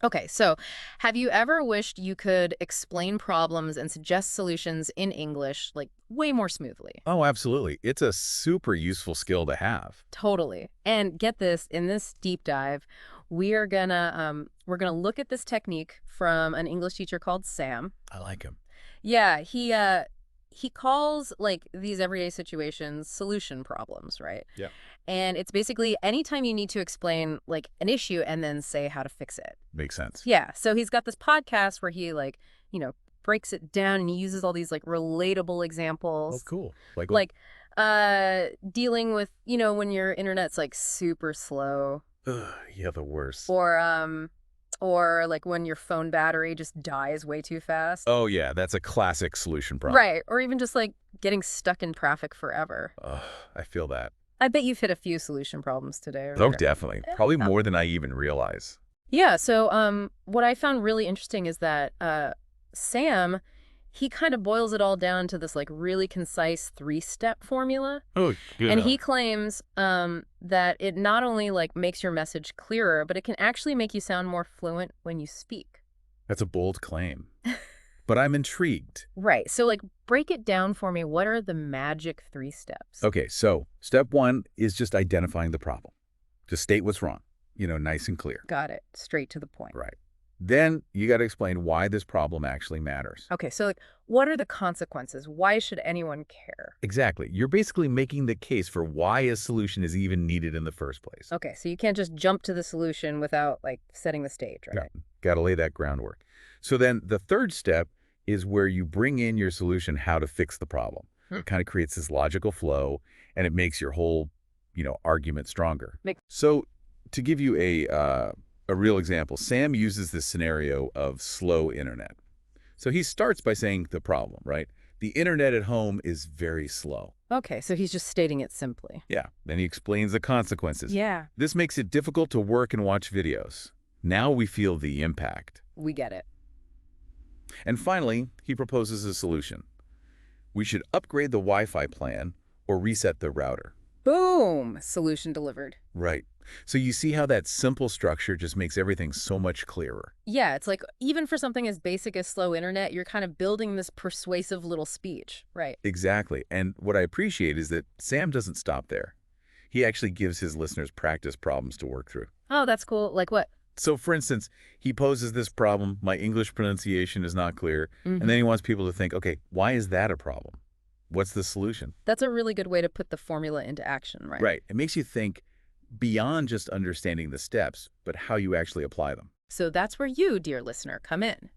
Okay, so have you ever wished you could explain problems and suggest solutions in English, like, way more smoothly? Oh, absolutely. It's a super useful skill to have. Totally. And get this, in this deep dive, we're gonna look at this technique from an English teacher called Sam. I like him. Yeah, he calls like these everyday situations solution problems, right? Yeah. And it's basically anytime you need to explain like an issue and then say how to fix it. Makes sense. Yeah, so he's got this podcast where he like, breaks it down and he uses all these like relatable Oh, examples, cool. Like what? like dealing with, when your internet's like super slow Ugh, yeah, the worst. or like when your phone battery just dies way too fast. Oh, yeah, that's a classic solution problem. Right, or even just like getting stuck in traffic forever. Ugh, I feel that. I bet you've hit a few solution problems today. Oh, definitely. Probably Uh, more than I even realize. Yeah, so what I found really interesting is that Sam, he kind of boils it all down to this like really concise three-step formula. Oh, And yeah. he claims that it not only like makes your message clearer, but it can actually make you sound more fluent when you speak. That's a bold claim. But I'm intrigued. Right. So like break it down for me. What are the magic three steps? Okay, so step one is just identifying the problem. Just state what's wrong, nice and clear. Got it. Straight to the point. Right. Then you got to explain why this problem actually matters. Okay, so like what are the consequences? Why should anyone care? Exactly. You're basically making the case for why a solution is even needed in the first place. Okay, so you can't just jump to the solution without like setting the stage, Yeah, right? got to lay that groundwork. So then the third step is where you bring in your solution, how to fix the problem. Hmm. It kind of creates this logical flow, and it makes your whole, argument stronger. Make So to give you a real example, Sam uses this scenario of slow internet. So he starts by saying the problem, right? The internet at home is very slow. Okay, so he's just stating it simply. Yeah. Then he explains the consequences. Yeah, This makes it difficult to work and watch videos. Now we feel the impact. we get it. And finally, he proposes a solution. We should upgrade the Wi-Fi plan or reset the router. Boom! Solution delivered. Right. So you see how that simple structure just makes everything so much clearer. Yeah, it's like even for something as basic as slow internet, you're kind of building this persuasive little speech. Right. Exactly. And what I appreciate is that Sam doesn't stop there. He actually gives his listeners practice problems to work through. Oh, that's cool. Like what? So, for instance, he poses this problem, my English pronunciation is not clear, and then he wants people to think, okay, why is that a problem? What's the solution? That's a really good way to put the formula into action, right? Right. It makes you think beyond just understanding the steps, but how you actually apply them. So that's where you, dear listener, come in.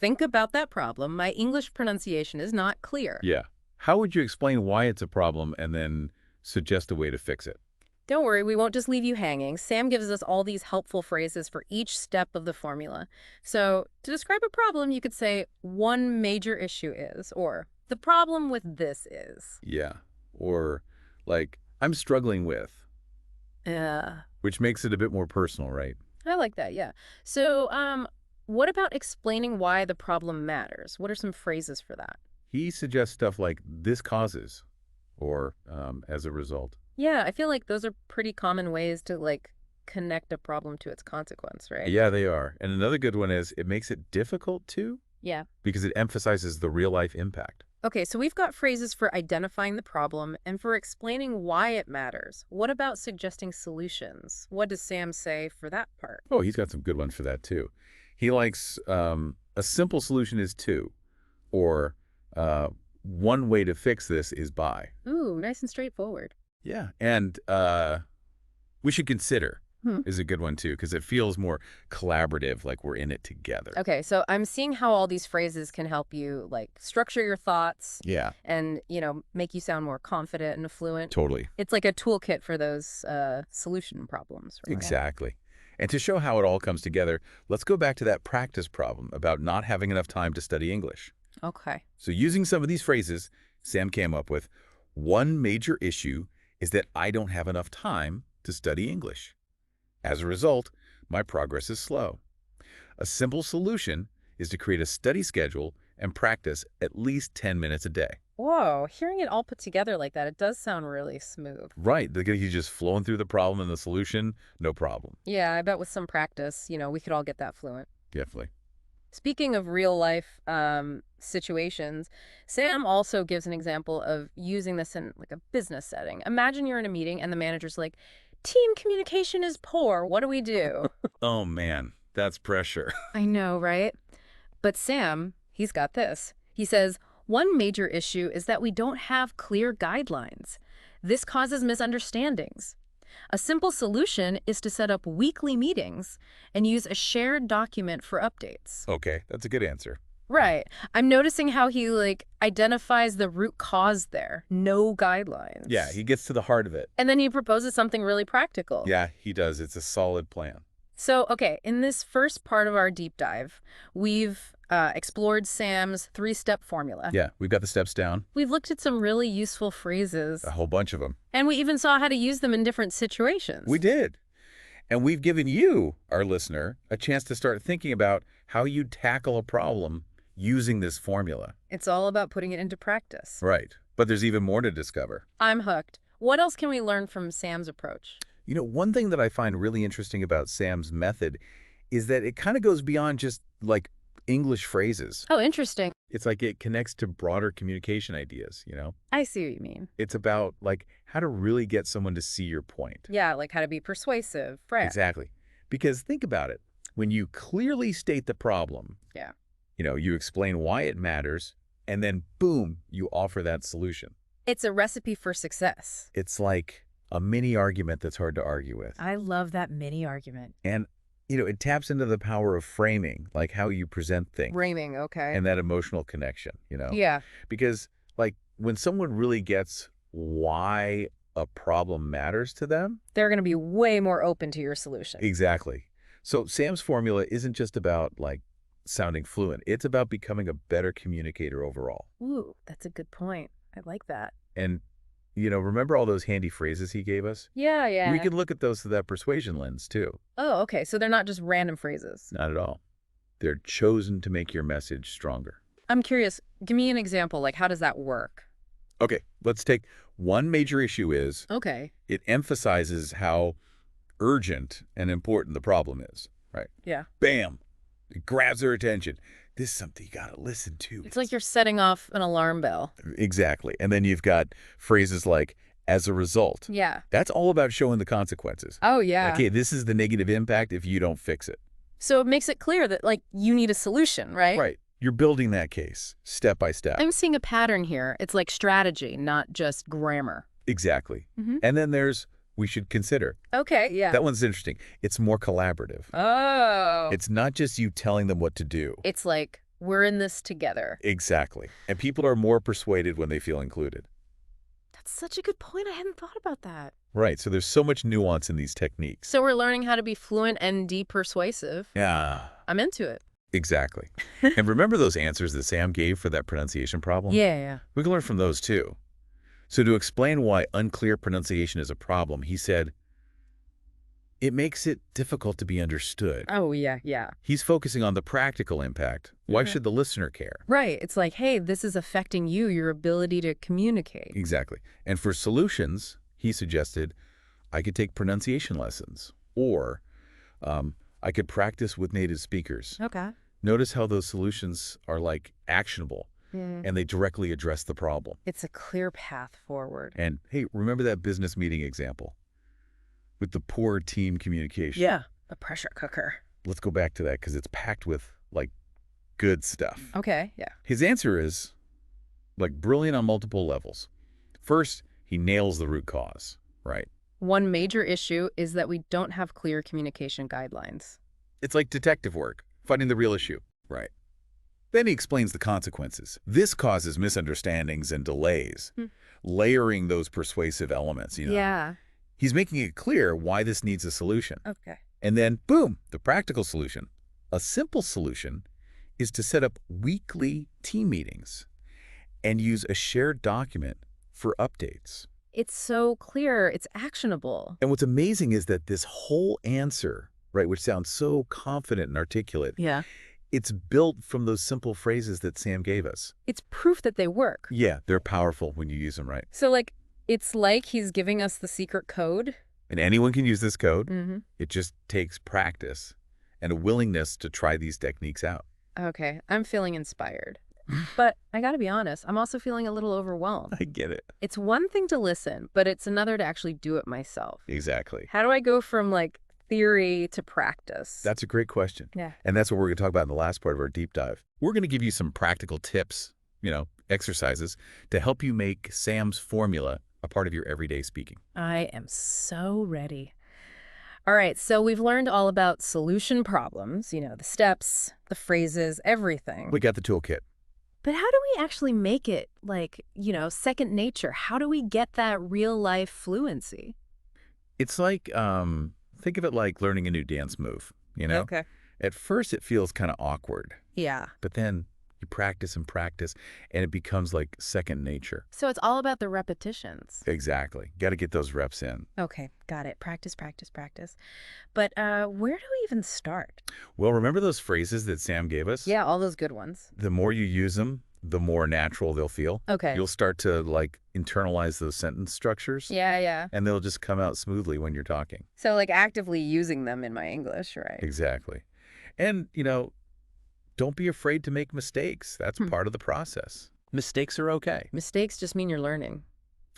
Think about that problem. My English pronunciation is not clear. Yeah. How would you explain why it's a problem and then suggest a way to fix it? Don't worry, we won't just leave you hanging. Sam gives us all these helpful phrases for each step of the formula. So to describe a problem, you could say, one major issue is, or the problem with this is. Yeah. Or like, I'm struggling with, Yeah, which makes it a bit more personal, right? I like that, yeah. So, what about explaining why the problem matters? What are some phrases for that? He suggests stuff like this causes or as a result. Yeah, I feel like those are pretty common ways to, like, connect a problem to its consequence, right? Yeah, they are. And another good one is it makes it difficult to Yeah. because it emphasizes the real life impact. Okay, so we've got phrases for identifying the problem and for explaining why it matters. What about suggesting solutions? What does Sam say for that part? Oh, he's got some good ones for that too. He likes a simple solution is to, or one way to fix this is by. Ooh, nice and straightforward. Yeah. And we should consider Hmm. is a good one too, because it feels more collaborative, like we're in it together. Okay, so I'm seeing how all these phrases can help you, like, structure your thoughts Yeah, and, make you sound more confident and fluent. totally. It's like a toolkit for those solution problems, right? Exactly. And to show how it all comes together, let's go back to that practice problem about not having enough time to study English. Okay. So using some of these phrases, Sam came up with, one major issue is that I don't have enough time to study English. As a result, my progress is slow. A simple solution is to create a study schedule and practice at least 10 minutes a day. Whoa, hearing it all put together like that, it does sound really smooth. Right. He's just flowing through the problem and the solution, no problem. Yeah, I bet with some practice, we could all get that fluent. Definitely. Speaking of real life situations, Sam also gives an example of using this in like a business setting. Imagine you're in a meeting and the manager's like, team communication is poor. What do we do? Oh, man, that's pressure. I know, right? But Sam, he's got this. He says, one major issue is that we don't have clear guidelines. This causes misunderstandings. A simple solution is to set up weekly meetings and use a shared document for updates. Okay, that's a good answer. Right. I'm noticing how he identifies the root cause there. No guidelines. Yeah, he gets to the heart of it. And then he proposes something really practical. Yeah, he does. It's a solid plan. So, okay, in this first part of our deep dive, we've explored Sam's three-step formula. Yeah, we've got the steps down, We've looked at some really useful phrases. a whole bunch of them. And we even saw how to use them in different situations. We did. And we've given you, our listener, a chance to start thinking about how you tackle a problem using this formula. It's all about putting it into practice. Right. But there's even more to discover. I'm hooked. What else can we learn from Sam's approach? You know, one thing that I find really interesting about Sam's method is that it kind of goes beyond just, like, English phrases. Oh, interesting. It's like it connects to broader communication ideas, I see what you mean. It's about, like, how to really get someone to see your point. Yeah, like how to be persuasive. Right. Exactly. Because think about it. When you clearly state the problem, Yeah. you explain why it matters, and then, boom, you offer that solution. It's a recipe for success. It's like a mini argument that's hard to argue with. I love that mini argument. And, it taps into the power of framing, like how you present things. Framing, okay. And that emotional connection. Yeah. Because, like, when someone really gets why a problem matters to them, They're going to be way more open to your solution. exactly. So Sam's formula isn't just about, like, sounding fluent. It's about becoming a better communicator overall. Ooh, that's a good point. I like that. And, remember all those handy phrases he gave us? Yeah, yeah. We can look at those through that persuasion lens, too. Oh, okay. So they're not just random phrases. Not at all. They're chosen to make your message stronger. I'm curious. Give me an example. Like, how does that work? Okay, let's take one major issue is Okay. it emphasizes how urgent and important the problem is, right? Yeah. Bam! It grabs their attention. This is something you got to listen to. It's like you're setting off an alarm bell. Exactly. And then you've got phrases like, as a result. Yeah. That's all about showing the consequences. Oh, yeah. Okay, this is the negative impact if you don't fix it. So it makes it clear that, you need a solution, right? Right. You're building that case step by step. I'm seeing a pattern here. It's like strategy, not just grammar. Exactly. Mm-hmm. And then there's, we should consider. Okay, yeah. That one's interesting. It's more collaborative. Oh. It's not just you telling them what to do. It's like, we're in this together. Exactly. And people are more persuaded when they feel included. That's such a good point. I hadn't thought about that. Right. So there's so much nuance in these techniques. So we're learning how to be fluent and persuasive. Yeah, I'm into it. exactly. And remember those answers that Sam gave for that pronunciation problem? Yeah. We can learn from those too. So to explain why unclear pronunciation is a problem, he said, it makes it difficult to be understood. Oh, yeah. He's focusing on the practical impact. Why should the listener care? Right. It's like, hey, this is affecting you, your ability to communicate. Exactly. And for solutions, he suggested, I could take pronunciation lessons, or I could practice with native speakers. Okay. Notice how those solutions are like actionable and they directly address the problem. It's a clear path forward. And hey, remember that business meeting example with the poor team communication? Yeah. The pressure cooker. Let's go back to that because it's packed with like good stuff. Okay. Yeah. His answer is like brilliant on multiple levels. First, he nails the root cause, right? One major issue is that we don't have clear communication guidelines. It's like detective work, finding the real issue. Right. Then he explains the consequences. This causes misunderstandings and delays, layering those persuasive elements, Yeah. He's making it clear why this needs a solution. Okay. And then, boom, the practical solution. A simple solution is to set up weekly team meetings and use a shared document for updates. It's so clear. It's actionable. And what's amazing is that this whole answer, right, which sounds so confident and articulate, Yeah. It's built from those simple phrases that Sam gave us. It's proof that they work. Yeah, they're powerful when you use them right. So, like, it's like he's giving us the secret code. And anyone can use this code. Mm-hmm. It just takes practice and a willingness to try these techniques out. Okay, I'm feeling inspired. But I gotta be honest, I'm also feeling a little overwhelmed. I get it. It's one thing to listen, but it's another to actually do it myself. Exactly. How do I go from, like, theory to practice? That's a great question. Yeah. And that's what we're going to talk about in the last part of our deep dive. We're going to give you some practical tips, exercises to help you make Sam's formula a part of your everyday speaking. I am so ready. All right, so we've learned all about solution problems, the steps, the phrases, everything. We got the toolkit. But how do we actually make it, like, second nature? How do we get that real-life fluency? It's like, think of it like learning a new dance move, Okay. At first, it feels kind of awkward, Yeah. but then you practice and practice, and it becomes like second nature. So it's all about the repetitions. Exactly. Got to get those reps in. Okay, got it. Practice, practice, practice. But where do we even start? Well, remember those phrases that Sam gave us? Yeah, all those good ones. The more you use them, the more natural they'll feel. Okay. You'll start to internalize those sentence structures. Yeah. And they'll just come out smoothly when you're talking. So, like, actively using them in my English, right? Exactly. And, don't be afraid to make mistakes. That's part of the process. Mistakes are okay. Mistakes just mean you're learning.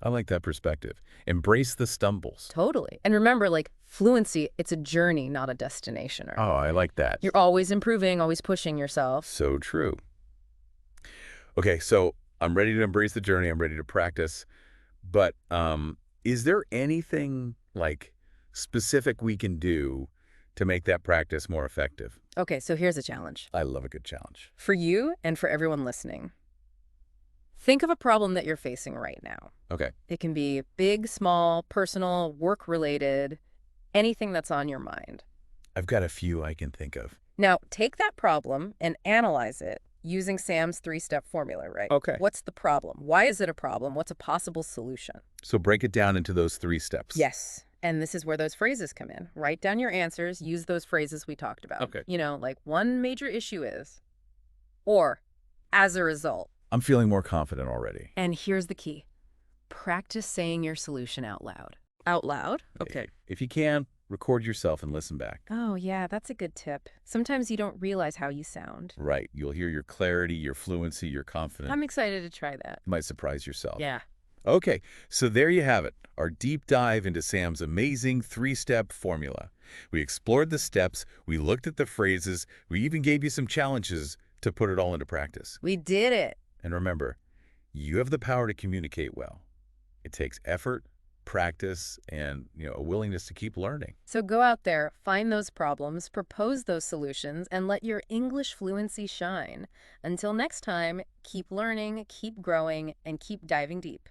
I like that perspective. Embrace the stumbles. Totally. And remember, like, fluency, it's a journey, not a destination. Oh, I like that. You're always improving, always pushing yourself. So true. Okay, so I'm ready to embrace the journey. I'm ready to practice. But is there anything specific we can do to make that practice more effective? Okay, so here's a challenge. I love a good challenge. For you and for everyone listening. Think of a problem that you're facing right now. Okay. It can be big, small, personal, work-related, anything that's on your mind. I've got a few I can think of. Now, take that problem and analyze it using Sam's three-step formula, right? Okay. What's the problem? Why is it a problem? What's a possible solution? So break it down into those 3 steps. Yes. And this is where those phrases come in. Write down your answers. Use those phrases we talked about. Okay. Like one major issue is, or as a result. I'm feeling more confident already. And here's the key. Practice saying your solution out loud. Out loud? Okay. If you can, record yourself and listen back. Oh, yeah, that's a good tip. Sometimes you don't realize how you sound. Right. You'll hear your clarity, your fluency, your confidence. I'm excited to try that. You might surprise yourself. Yeah. Okay, so there you have it, our deep dive into Sam's amazing 3-step formula. We explored the steps, we looked at the phrases, we even gave you some challenges to put it all into practice. We did it. And remember, you have the power to communicate well. It takes effort, practice, and a willingness to keep learning. So go out there, find those problems, propose those solutions, and let your English fluency shine. Until next time, keep learning, keep growing, and keep diving deep.